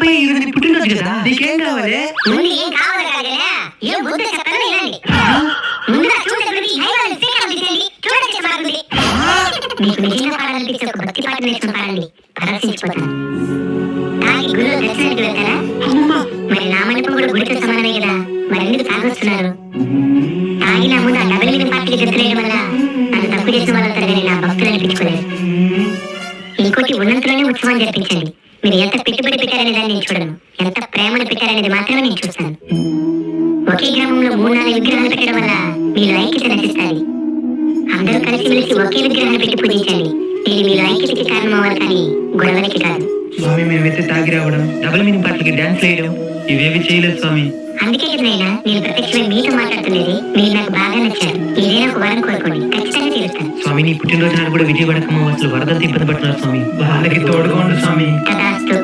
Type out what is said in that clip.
అన్నపై ఇది నీ పుట్టినరోజు కదా, నీకేం కావాలి? ఏం కావాలి కాదురా, ఏం బుద్ధ చెప్తాను వినండి. ముందుగా చూడడానికి హైవేలు శ్రీకారం తీసేయండి, చూడొచ్చే బాగుంది. మీకు నిజంగా పాడాలనిపిస్తే ఒక భక్తి పాట నేర్చుకుని పాడండి, పరవశించిపోతాను. తాగి గుడిలో దర్శనానికి వెళ్తారా? మరి నా మండపం కూడా గుడితో సమానమే కదా, మరి ఎందుకు తాగొస్తున్నారు? తాగిన ముందు ఆ డబుల్ మీనింగ్ పార్టీకి జరుగుతులేయడం వల్ల నన్ను తప్పు చేసిన వాళ్ళంతా కానీ నా భక్తులు అనిపించుకోలేదు. ఇంకోటి ఉన్నంతలోనే ఉత్సవం జరిపించండి. మీరు ఎంత పెట్టుబడి పెట్టారనే దాన్ని నేను చూడను, ఎంత ప్రేమను పెట్టారనేది మాత్రమే నేను చూస్తాను. ఒకే గ్రామంలో 3-4 విగ్రహాలు పెట్టడం వల్ల మీరు ఐక్యత నశిస్తుంది. అందరూ కలిసి మెలిసి ఒకే విగ్రహాన్ని పెట్టి పూజించండి. నేను మీరు ఐక్యతకి కారణం అవ్వాలి కానీ గొడవలకి కాదు. స్వామి, మేమైతే తాగి రావడం, డబుల్ మీనింగ్ పాటలకి డాన్స్ వేయడం ఇవేవి చేయలేదు స్వామి. అందుకే కదనైనా నేను ప్రత్యక్షమై మీతో మాట్లాడుతున్నది. మీరు నాకు బాగా నచ్చారు. ఏదైనా ఒక వరం కోరుకోండి, ఖచ్చితంగా తీరుస్తాను. స్వామి, నీ పుట్టినరోజు నాడు కూడా విజయవాడ అమ్మవాసులు వరదలు ఇబ్బంది పడుతున్నారు స్వామి, వాళ్ళకి తోడుగా ఉండు స్వామి. తదాస్తు.